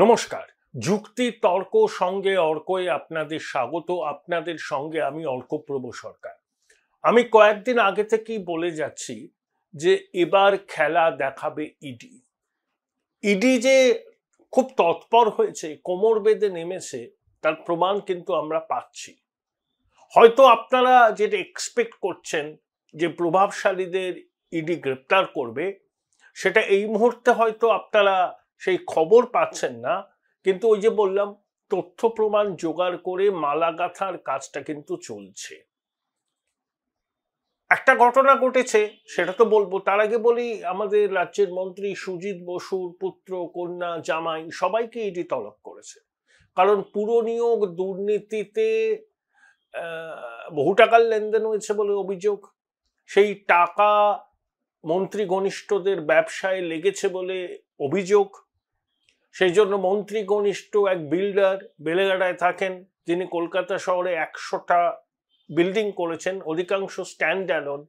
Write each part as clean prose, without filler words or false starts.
নমস্কার। যুক্তি তর্ক সঙ্গে অর্কয়ে আপনাদের স্বাগত। আপনাদের সঙ্গে আমি অর্কপ্রভ সরকার। আমি কয়েকদিন আগে থেকেই বলে যাচ্ছি যে এবার খেলা দেখাবে ইডি। ইডি যে খুব তৎপর হয়েছে, কোমর বেঁধে নেমেছে, তার প্রমাণ কিন্তু আমরা পাচ্ছি। হয়তো আপনারা যেটা এক্সপেক্ট করছেন যে প্রভাবশালীদের ইডি গ্রেপ্তার করবে, সেটা এই মুহূর্তে হয়তো আপনারা সেই খবর পাচ্ছেন না, কিন্তু ওই যে বললাম, তথ্য প্রমাণ জোগাড় করে মালা গাঁথার কাজটা কিন্তু চলছে। একটা ঘটনা ঘটেছে, সেটা তো বলবো। তার আগে বলি, আমাদের রাজ্যের মন্ত্রী সুজিত বসুর পুত্র, কন্যা, জামাই সবাইকে ইডি তলব করেছে। কারণ পুরনিয়োগ দুর্নীতিতে বহু টাকার লেনদেন হয়েছে বলে অভিযোগ। সেই টাকা মন্ত্রী ঘনিষ্ঠদের ব্যবসায় লেগেছে বলে অভিযোগ। সেই জন্য মন্ত্রী ঘনিষ্ঠ এক বিল্ডার বেলেঘাটায় থাকেন, যিনি কলকাতা শহরে 100টা বিল্ডিং করেছেন, অধিকাংশ স্ট্যান্ড অ্যালোন।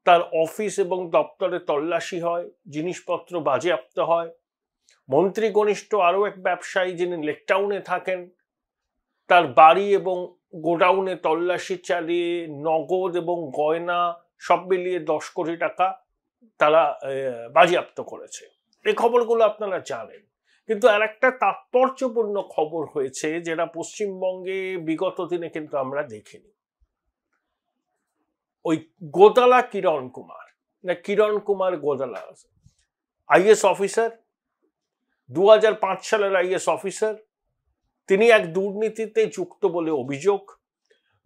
তার অফিস এবং দপ্তরে তল্লাশি হয়, জিনিসপত্র বাজেয়াপ্ত হয়। মন্ত্রী ঘনিষ্ঠ আরও এক ব্যবসায়ী, যিনি লেকটাউনে থাকেন, তার বাড়ি এবং গোডাউনে তল্লাশি চালিয়ে নগদ এবং গয়না সব মিলিয়ে 10 কোটি টাকা তারা বাজেয়াপ্ত করেছে। এই খবরগুলো আপনারা জানেন। কিন্তু আর একটা তাৎপর্যপূর্ণ খবর হয়েছে, যেটা পশ্চিমবঙ্গে বিগত দিনে কিন্তু আমরা দেখিনি। ওই গোদালা কিরণ কুমার গোদালা, আইএস অফিসার, 2005 সালের আইএস অফিসার, তিনি এক দুর্নীতিতে যুক্ত বলে অভিযোগ।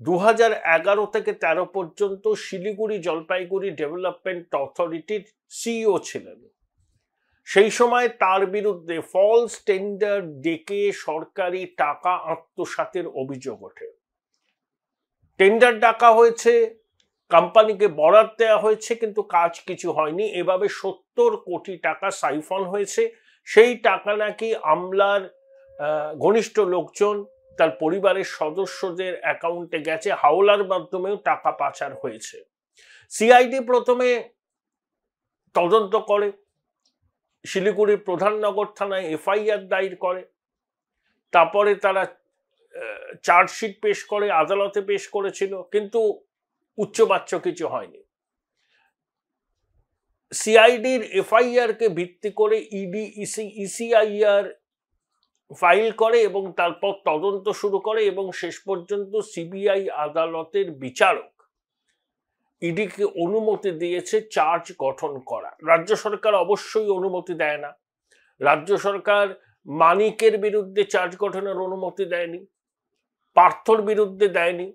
2011 থেকে 13 পর্যন্ত শিলিগুড়ি জলপাইগুড়ি ডেভেলপমেন্ট অথরিটির সিইও ছিলেন। সেই সময় তার বিরুদ্ধে ফলস টেন্ডার ডেকে সরকারি টাকা আত্মসাতের অভিযোগ ওঠে। টেন্ডার ডাকা হয়েছে, কোম্পানিকে বরাদ দেওয়া হয়েছে, কিন্তু কাজ কিছু হয়নি। এভাবে 70 কোটি টাকা সাইফন হয়েছে। সেই টাকা নাকি আমলার ঘনিষ্ঠ লোকজন, তার পরিবারের সদস্যদের অ্যাকাউন্টে গেছে। হাওলার মাধ্যমেও টাকা পাচার হয়েছে। সিআইডি প্রথমে তদন্ত করে, শিলিগুড়ির প্রধাননগর থানায় এফআইআর দায়ের করে, তারপরে তারা চার্জশিট পেশ করে, আদালতে পেশ করেছিল, কিন্তু উচ্চবাচ্য কিছু হয়নি। সিআইডির এফআইআর কে ভিত্তি করে ইডি ইসিআইআর ফাইল করে এবং তারপর তদন্ত শুরু করে, এবং শেষ পর্যন্ত সিবিআই আদালতের বিচারক ইডিকে অনুমতি দিয়েছে চার্জ গঠন করা। রাজ্য সরকার অবশ্যই অনুমতি দেয় না। রাজ্য সরকার মানিকের বিরুদ্ধে চার্জ গঠনের অনুমতি দেয়নি, পার্থর বিরুদ্ধে দেয়নি,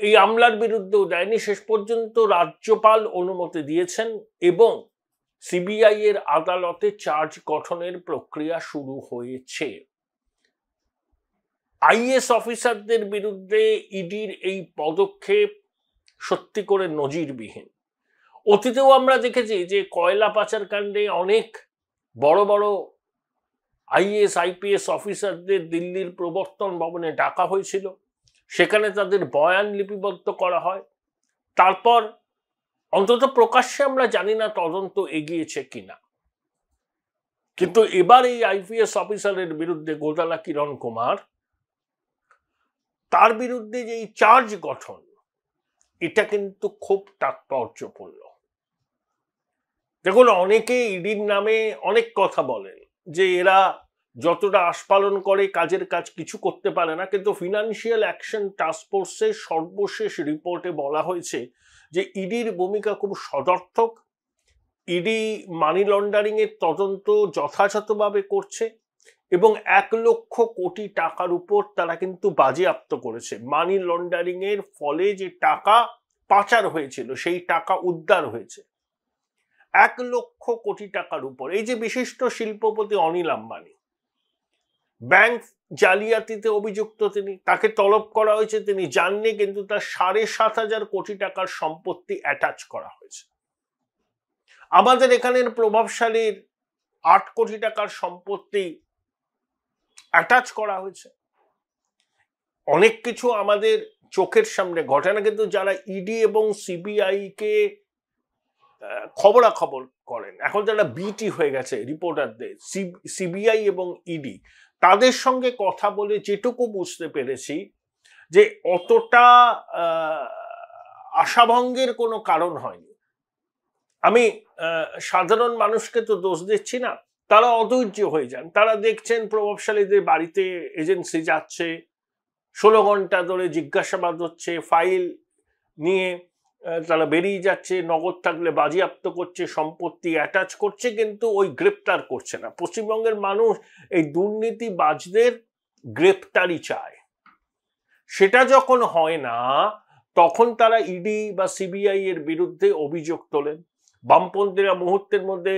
এই আমলার বিরুদ্ধেও দেয়নি। শেষ পর্যন্ত রাজ্যপাল অনুমতি দিয়েছেন এবং সিবিআই এর আদালতে চার্জ গঠনের প্রক্রিয়া শুরু হয়েছে। আইএস অফিসারদের বিরুদ্ধে ইডির এই পদক্ষেপ সত্যি করে নজিরবিহীন। অতীতেও আমরা দেখেছি যে কয়লা পাচার কাণ্ডে অনেক বড় বড় আইএস আইপিএস অফিসারদের দিল্লির প্রবর্তন ভবনে ডাকা হয়েছিল, সেখানে তাদের বয়ান লিপিবদ্ধ করা হয়। তারপর অন্তত প্রকাশ্যে আমরা জানি না তদন্ত এগিয়েছে কিনা। কিন্তু এবার এই আইপিএস অফিসারের বিরুদ্ধে, গোদালা কিরণ কুমার, তার বিরুদ্ধে যে এই চার্জ গঠন, এটা কিন্তু খুব তাৎপর্যপূর্ণ। দেখুন, অনেকে ইডির নামে অনেক কথা বলেন যে এরা যতটা আস্ফালন করে কাজের কাজ কিছু করতে পারে না, কিন্তু ফিনান্সিয়াল অ্যাকশন টাস্ক ফোর্সের সর্বশেষ রিপোর্টে বলা হয়েছে যে ইডির ভূমিকা খুব সদর্থক। ইডি মানি লন্ডারিং এর তদন্ত যথাযথভাবে করছে এবং 1 লক্ষ কোটি টাকার উপর তারা কিন্তু বাজেয়াপ্ত করেছে। মানি লন্ডারিং এর ফলে যে টাকা পাচার হয়েছিল, সেই টাকা উদ্ধার হয়েছে 1 লক্ষ কোটি টাকার উপর। এই যে বিশিষ্ট শিল্পপতি অনিল আম্বানি, ব্যাংক জালিয়াতিতে অভিযুক্ত তিনি, তাকে তলব করা হয়েছে, তিনি জাননি, কিন্তু তার 7,500 কোটি টাকার সম্পত্তি অ্যাটাচ করা হয়েছে। আমাদের এখানের প্রভাবশালীর 8 কোটি টাকার সম্পত্তি অ্যাটাচ করা হয়েছে। অনেক কিছু আমাদের চোখের সামনে ঘটে না, কিন্তু যারা ইডি এবং সিবিআই কে খবরাখবর করেন, এখন যারা বিটি হয়ে গেছে রিপোর্টারদের, সিবিআই এবং ইডি, তাদের সঙ্গে কথা বলে যেটুকু বুঝতে পেরেছি যে অতটা আশাভঙ্গের কোনো কারণ হয়নি। আমি সাধারণ মানুষকে তো দোষ দিচ্ছি না, তারা অধৈর্য হয়ে যান। তারা দেখছেন প্রভাবশালীদের বাড়িতে এজেন্সি যাচ্ছে, 16 ঘন্টা ধরে জিজ্ঞাসাবাদ হচ্ছে, ফাইল নিয়ে তারা বেরিয়ে যাচ্ছে, নগদ থাকলে বাজেয়াপ্ত করছে, সম্পত্তি অ্যাটাচ করছে, কিন্তু ওই গ্রেপ্তার করছে না। পশ্চিমবঙ্গের মানুষ এই দুর্নীতিবাজদের গ্রেপ্তারি চায়। সেটা যখন হয় না, তখন তারা ইডি বা সিবিআই এর বিরুদ্ধে অভিযোগ তোলেন। বামপন্থীরা মুহূর্তের মধ্যে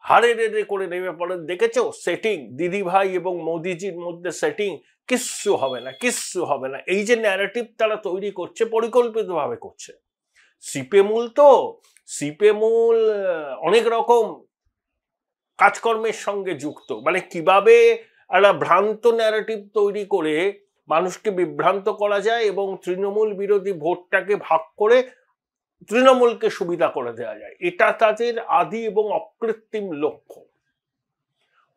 হারে রেড়ে করে নেমে পড়েন। দেখেছো সেটিং, দিদিভাই এবং মোদিজির মধ্যে সেটিং, কিচ্ছু হবে না, কিচ্ছু হবে না। এই যে ন্যারেটিভ তারা তৈরি করছে, পরিকল্পিতভাবে করছে। সিপেমুল তো সিপেমুল অনেক রকম কাজকর্মের সঙ্গে যুক্ত, মানে কিভাবে একটা ভ্রান্ত ন্যারেটিভ তৈরি করে মানুষকে বিভ্রান্ত করা যায় এবং তৃণমূল বিরোধী ভোটটাকে ভাগ করে তৃণমূলকে সুবিধা করে দেওয়া যায়, এটা তাদের আদি এবং অকৃত্রিম লক্ষ্য।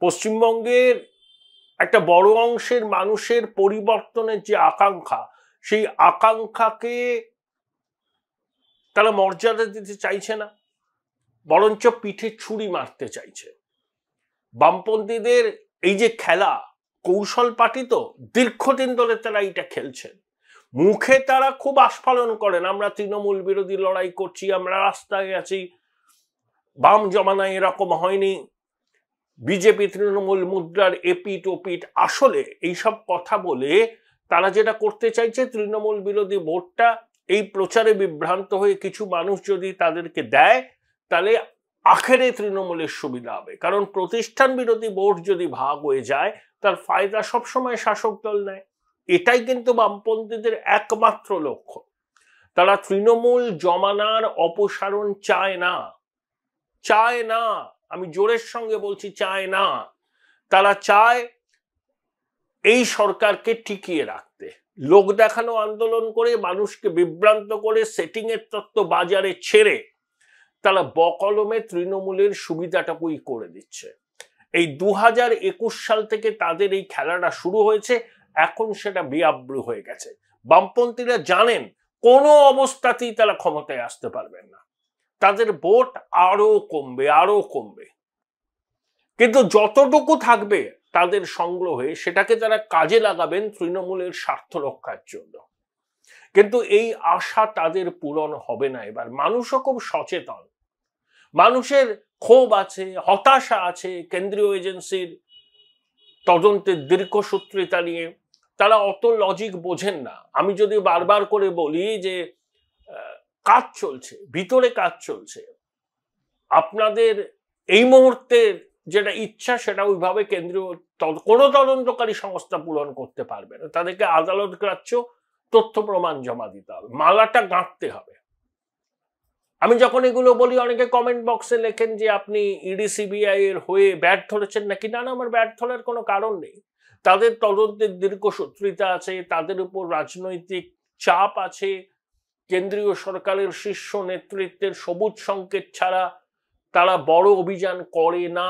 পশ্চিমবঙ্গের একটা বড় অংশের মানুষের পরিবর্তনের যে আকাঙ্ক্ষা, সেই আকাঙ্ক্ষাকে তারা মর্যাদা দিতে চাইছে না, বরঞ্চ পিঠে ছুরি মারতে চাইছে। বামপন্থীদের এই যে খেলা, কৌশল পাঠিত, দীর্ঘদিন ধরে তারা এটা খেলছেন। মুখে তারা খুব আস্ফালন করেন, আমরা তৃণমূল বিরোধী লড়াই করছি, আমরা রাস্তায় আছি, বাম জমানায় এরকম হয়নি, বিজেপি তৃণমূল মুদ্রার এপিট ওপিট। আসলে এইসব কথা বলে তারা যেটা করতে চাইছে, তৃণমূল বিরোধী ভোটটা এই প্রচারে বিভ্রান্ত হয়ে কিছু মানুষ যদি তাদেরকে দেয়, তাহলে আখেরে তৃণমূলের সুবিধা হবে। কারণ প্রতিষ্ঠান বিরোধী ভোট যদি ভাগ হয়ে যায়, তার ফায়দা সবসময় শাসক দল নেয়। এটাই কিন্তু বামপন্থীদের একমাত্র লক্ষ্য। তারা তৃণমূল জমানার অপসারণ চায় না, চায় না, আমি জোরের সঙ্গে বলছি, চায় না। তারা চায় এই সরকারকে টিকিয়ে রাখতে, লোক দেখানো আন্দোলন করে, মানুষকে বিভ্রান্ত করে, সেটিং এর তত্ত্ব বাজারে ছেড়ে তারা বকলমে তৃণমূলের সুবিধাটাকুই করে দিচ্ছে। এই 2021 সাল থেকে তাদের এই খেলাটা শুরু হয়েছে, এখন সেটা বেআব্রু হয়ে গেছে। বামপন্থীরা জানেন কোনো অবস্থাতেই তারা ক্ষমতায় আসতে পারবেন না, তাদের ভোট আরো কমবে, আরো কমবে। কিন্তু যতটুকু থাকবে তাদের সংগ্রহে, সেটাকে তারা কাজে লাগাবেন তৃণমূলের স্বার্থ রক্ষার জন্য। কিন্তু এই আশা তাদের পূরণ হবে না। এবার মানুষও খুব সচেতন, মানুষের ক্ষোভ আছে, হতাশা আছে কেন্দ্রীয় এজেন্সির তদন্তের দীর্ঘসূত্রিতা নিয়ে। তারা অত লজিক বোঝেন না। আমি যদি বারবার করে বলি যে কাজ চলছে, ভিতরে কাজ চলছে, আপনাদের এই মুহূর্তে যেটা ইচ্ছা সেটা ওইভাবে কেন্দ্রীয় কোনো তদন্তকারী সংস্থা পূরণ করতে পারবে না। তাদেরকে আদালত গ্রাহ্য তথ্য প্রমাণ জমা দিতে হবে, মালাটা গাঁথতে হবে। আমি যখন এগুলো বলি, অনেকে কমেন্ট বক্সে লেখেন যে আপনি ইডি সিবিআই এর হয়ে ব্যাট ধরেছেন নাকি। না না, আমার ব্যাট ধরার কোনো কারণ নেই। তাদের তদন্তের দীর্ঘসূত্রিতা আছে, তাদের উপর রাজনৈতিক চাপ আছে, কেন্দ্রীয় সরকারের শীর্ষ নেতৃত্বের সবুজ সংকেত ছাড়া তারা বড় অভিযান করে না,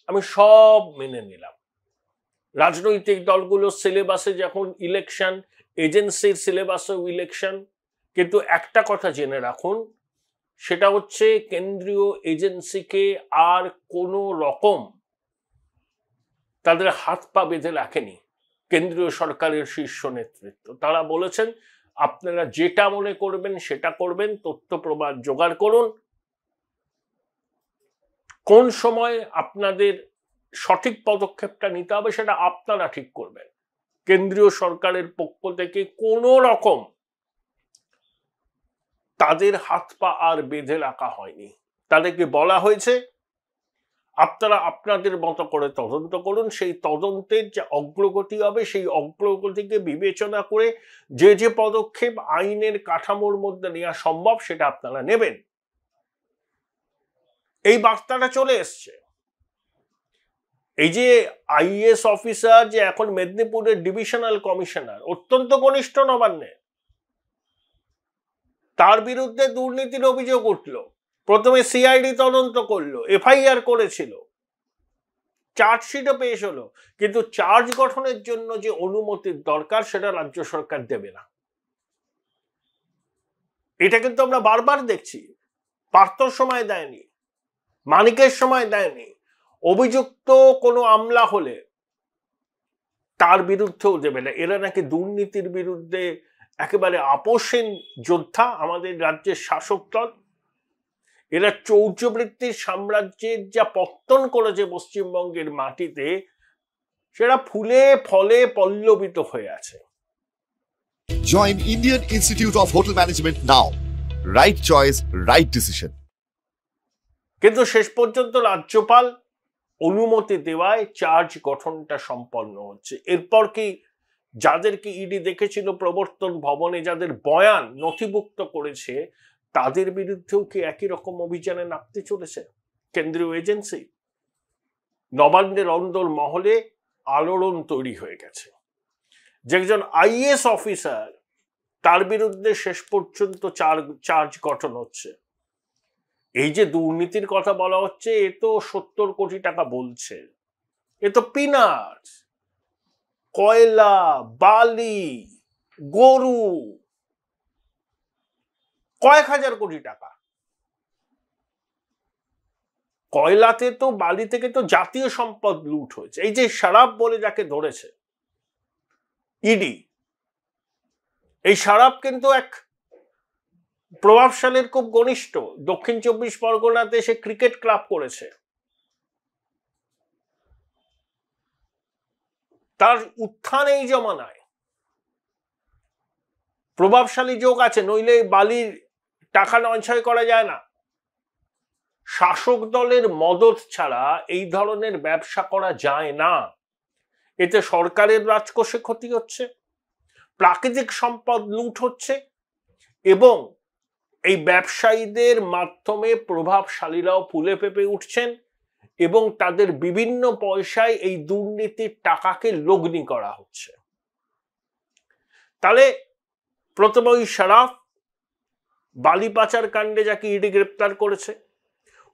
আমি সব মেনে নিলাম। রাজনৈতিক দলগুলোর সিলেবাসে যখন ইলেকশন, এজেন্সির সিলেবাসেও ইলেকশন। কিন্তু একটা কথা জেনে রাখুন, সেটা হচ্ছে কেন্দ্রীয় এজেন্সিকে আর কোনো রকম তাদের হাত পা বেঁধে রাখেনি কেন্দ্রীয় সরকারের শীর্ষ নেতৃত্ব। তারা বলেছেন আপনারা যেটা মনে করবেন সেটা করবেন, তথ্য প্রমাণ জোগাড় করুন, কোন সময় আপনাদের সঠিক পদক্ষেপটা নিতে হবে সেটা আপনারা ঠিক করবেন। কেন্দ্রীয় সরকারের পক্ষ থেকে কোনো রকম তাদের হাত পা আর বেঁধে রাখা হয়নি। তাদেরকে বলা হয়েছে আপনারা আপনাদের মতো করে তদন্ত করুন, সেই তদন্তের যে অগ্রগতি হবে সেই অগ্রগতিকে বিবেচনা করে যে যে পদক্ষেপ আইনের কাঠামোর মধ্যে নেওয়া সম্ভব সেটা আপনারা নেবেন। এই বার্তাটা চলে এসছে। এই যে আইএএস অফিসার যে এখন মেদিনীপুরের ডিভিশনাল কমিশনার, অত্যন্ত ঘনিষ্ঠ নবান্নের, তার বিরুদ্ধে দুর্নীতির অভিযোগ উঠল। প্রথমে সিআইডি তদন্ত করলো, এফআইআর করেছিল, চার্জশিটও পেশ হলো, কিন্তু চার্জ গঠনের জন্য যে অনুমতির দরকার সেটা রাজ্য সরকার দেবে না। এটা কিন্তু আমরা বারবার দেখছি। পার্থর সময় দেয়নি, মানিকের সময় দেয়নি, অভিযুক্ত কোনো আমলা হলে তার বিরুদ্ধেও দেবে না। এরা নাকি দুর্নীতির বিরুদ্ধে একেবারে আপোষহীন যোদ্ধা আমাদের রাজ্যের শাসক দল। এরা চৌর্যবৃত্তির সাম্রাজ্যের যা পত্তন করেছে পশ্চিমবঙ্গের মাটিতে, সেটা ফুলে ফলে পল্লবিত হয়ে আছে। Join Indian Institute of Hotel Management now. Right choice, right decision. কিন্তু শেষ পর্যন্ত রাজ্যপাল অনুমতি দেওয়ায় চার্জ গঠনটা সম্পন্ন হচ্ছে। এরপর কি যাদেরকে ইডি দেখেছিল প্রবর্তন ভবনে, যাদের বয়ান নথিভুক্ত করেছে, তাদের বিরুদ্ধেও কি একই রকম অভিযানে নামতে চলেছে কেন্দ্রীয় এজেন্সি? নবান্নের অন্দর মহলে আলোড়ন তৈরি হয়ে গেছে যে একজন আইএএস অফিসার, তার বিরুদ্ধে শেষ পর্যন্ত চার্জ গঠন হচ্ছে। এই যে দুর্নীতির কথা বলা হচ্ছে, এ তো 70 কোটি টাকা বলছে, এ তো পিনাটস। কয়লা, বালি, গরু, কয়েক হাজার কোটি টাকা। কয়লাতে তো, বালি থেকে তো জাতীয় সম্পদ লুট হয়েছে। এই যে শরাব বলে যাকে ধরেছে ইডি, এই শরাব কিন্তু এক প্রভাবশালীর খুব ঘনিষ্ঠ। দক্ষিণ 24 পরগনাতে সে ক্রিকেট ক্লাব করেছে, তার উত্থান এই জমানায় প্রভাবশালী যোগ আছে, নইলে বালির টাকা নয়ছয় করা যায় না। শাসক দলের মদত ছাড়া এই ধরনের ব্যবসা করা যায় না। এতে সরকারের রাজকোষে ক্ষতি হচ্ছে, প্রাকৃতিক সম্পদ লুট হচ্ছে, এবং এই ব্যবসায়ীদের মাধ্যমে প্রভাবশালীরাও ফুলে ফেপে উঠছেন এবং তাদের বিভিন্ন পয়সায় এই দুর্নীতির টাকাকে লগ্নি করা হচ্ছে। তাহলে প্রথমে ওই শরাফ, বালি পাচার কাণ্ডে যাকে ইডি গ্রেপ্তার করেছে,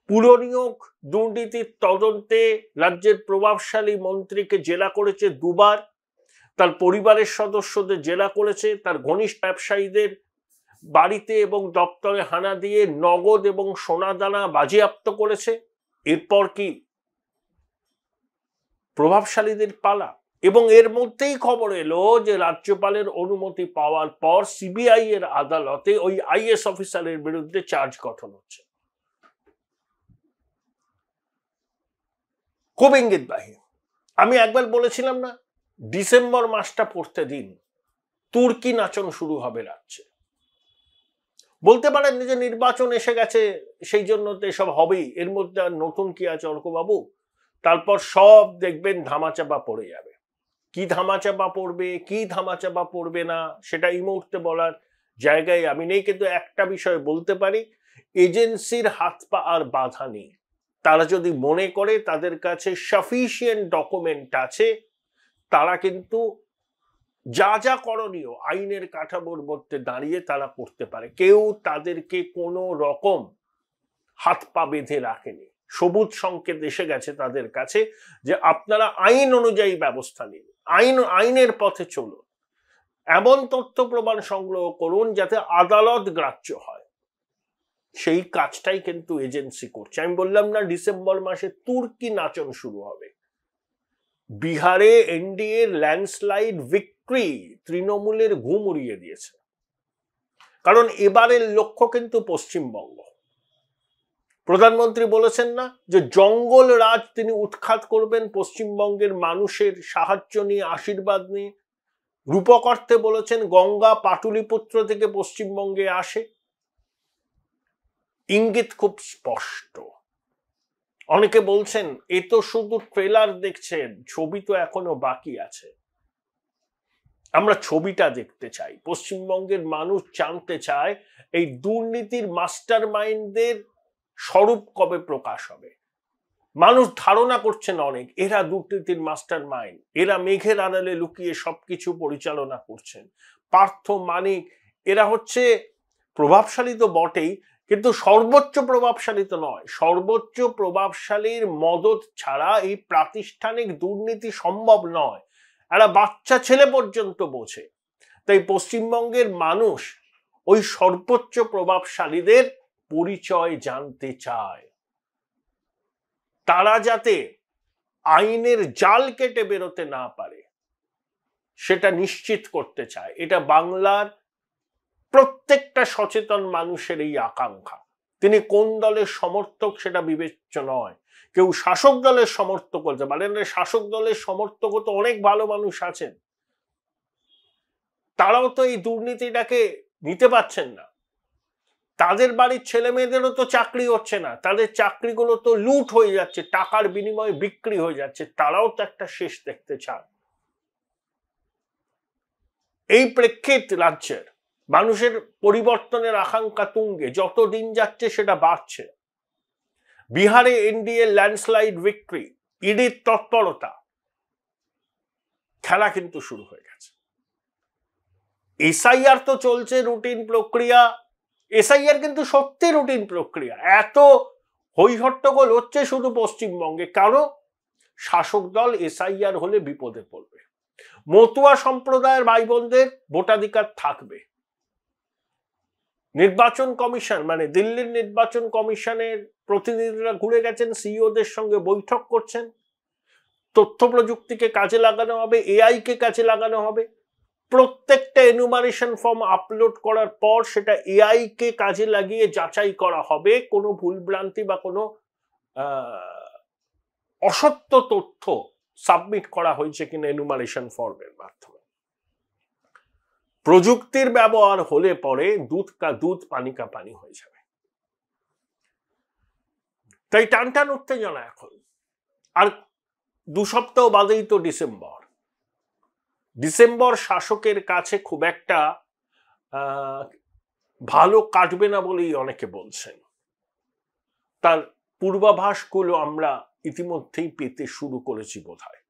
পুরনিয়োগ দুর্নীতির তদন্তে রাজ্যের প্রভাবশালী মন্ত্রীকে জেলা করেছে 2 বার, তার পরিবারের সদস্যদের জেলা করেছে, তার ঘনিষ্ঠ ব্যবসায়ীদের বাড়িতে এবং দপ্তরে হানা দিয়ে নগদ এবং সোনাদানা বাজেয়াপ্ত করেছে। এরপর কি প্রভাবশালীদের পালা। এবং এর মধ্যেই খবর এলো যে রাজ্যপালের অনুমতি পাওয়ার পর সিবিআই এর আদালতে ওই আইএস অফিসারের বিরুদ্ধে চার্জ গঠন হচ্ছে। খুব ইঙ্গিতবাহী। আমি একবার বলেছিলাম না, ডিসেম্বর মাসটা পড়তে দিন, তুর্কি নাচন শুরু হবে রাজ্যে। বলতে পারেন যে নির্বাচন এসে গেছে, সেই জন্য তো এসব হবেই, এর মধ্যে আর নতুন কি আছে অর্কবাবু? তারপর সব দেখবেন ধামাচাপা পড়ে যাবে। কি ধামাচাপা পড়বে, কি ধামাচাপা পড়বে না, সেটা এই মুহূর্তে বলার জায়গায় আমি নেই। কিন্তু একটা বিষয় বলতে পারি, এজেন্সির হাত পা আর বাধা নেই। তারা যদি মনে করে তাদের কাছে সাফিসিয়েন্ট ডকুমেন্ট আছে, তারা কিন্তু যা যা করণীয় আইনের কাঠামোর মধ্যে দাঁড়িয়ে তারা করতে পারে। কেউ তাদেরকে কোনো রকম হাত পা বেঁধে রাখেনি। সবুজ সংকেত এসে গেছে তাদের কাছে যে আপনারা আইন অনুযায়ী ব্যবস্থা নিন, আইনের পথে চলুন, এমন তথ্য প্রমাণ সংগ্রহ করুন যাতে আদালত গ্রাহ্য হয়। সেই কাজটাই কিন্তু এজেন্সি করছে। আমি বললাম না, ডিসেম্বর মাসে তুর্কি নাচন শুরু হবে। বিহারে এনডিএ ল্যান্ডস্লাইড ভিক্টরি তৃণমূলের ঘুম উড়িয়ে দিয়েছে, কারণ এবারের লক্ষ্য কিন্তু পশ্চিমবঙ্গ। প্রধানমন্ত্রী বলেছেন না যে জঙ্গল রাজ তিনি উৎখাত করবেন পশ্চিমবঙ্গের মানুষের সাহায্য নিয়ে, আশীর্বাদ নিয়ে। রূপক অর্থে বলেছেন গঙ্গা পাটুলিপুত্র থেকে পশ্চিমবঙ্গে আসে। ইঙ্গিত খুব স্পষ্ট। অনেকে বলছেন এ তো শুধু ট্রেলার দেখছেন, ছবি তো এখনো বাকি আছে। আমরা ছবিটা দেখতে চাই। পশ্চিমবঙ্গের মানুষ জানতে চায় এই দুর্নীতির মাস্টার মাইন্ডদের স্বরূপ কবে প্রকাশ হবে। মানুষ ধারণা করছেন অনেক এরা দুর্নীতির মাস্টার মাইন্ড, এরা মেঘের আড়ালে লুকিয়ে সবকিছু পরিচালনা করছেন। পার্থ, মানিক, এরা হচ্ছে প্রভাবশালী তো বটেই, কিন্তু সর্বোচ্চ প্রভাবশালী তো নয়। সর্বোচ্চ প্রভাবশালীর মদত ছাড়া এই প্রাতিষ্ঠানিক দুর্নীতি সম্ভব নয়, একটা বাচ্চা ছেলে পর্যন্ত বোঝে। তাই পশ্চিমবঙ্গের মানুষ ওই সর্বোচ্চ প্রভাবশালীদের পরিচয় জানতে চায়, তারা যাতে আইনের জাল কেটে বেরোতে না পারে সেটা নিশ্চিত করতে চায়। এটা বাংলার প্রত্যেকটা সচেতন মানুষের এই আকাঙ্ক্ষা। তিনি কোন দলের সমর্থক সেটা বিবেচ্য নয়। কেউ শাসক দলের সমর্থক হতে পারেন, শাসক দলের সমর্থক তো অনেক ভালো মানুষ আছেন, তারাও তো এই দুর্নীতিটাকে নিতে পারছেন না। তাদের বাড়ির ছেলে মেয়েদেরও তো চাকরি হচ্ছে না, তাদের চাকরিগুলো তো লুট হয়ে যাচ্ছে, টাকার বিনিময়ে বিক্রি হয়ে যাচ্ছে, তারাও তো একটা শেষ দেখতে চান। এই প্রেক্ষিত রাজ্যের মানুষের পরিবর্তনের আকাঙ্ক্ষা তুঙ্গে, যত দিন যাচ্ছে সেটা বাড়ছে। বিহারে এনডিএ ল্যান্ডস্লাইড ভিক্টরি, ইডির তৎপরতা, খেলা কিন্তু শুরু হয়ে গেছে। এসআইআর তো চলছে রুটিন প্রক্রিয়া, এসআইআর কিন্তু সত্যি রুটিন প্রক্রিয়া। এত হইহট্টগোল হচ্ছে শুধু পশ্চিমবঙ্গে, কারণ শাসক দল এসআইআর হলে বিপদে পড়বে। মতুয়া সম্প্রদায়ের ভাই বোনদের ভোটাধিকার থাকবে। নির্বাচন কমিশন মানে দিল্লির নির্বাচন কমিশনের প্রতিনিধিরা ঘুরে গেছেন, সিইওদের সঙ্গে বৈঠক করছেন। তথ্য প্রযুক্তিকে কাজে লাগানো হবে, এআই কে কাজে লাগানো হবে। প্রত্যেকটা এনুমারেশন ফর্ম আপলোড করার পর সেটা এআই কে কাজে লাগিয়ে যাচাই করা হবে কোনো ভুলভ্রান্তি বা কোনো অসত্য তথ্য সাবমিট করা হয়েছে কিনা এনুমারেশন ফর্মের মাধ্যমে। প্রযুক্তির ব্যবহার হলে পরে দুধ কা দুধ পানি কা পানি হয়ে যাবে। তাই টানটান উত্তেজনা এখন। আর 2 সপ্তাহ বাদেই তো ডিসেম্বর। ডিসেম্বর শাসকের কাছে খুব একটা ভালো কাটবে না বলেই অনেকে বলছেন। তার পূর্বাভাসগুলো আমরা ইতিমধ্যেই পেতে শুরু করেছি বোধহয়।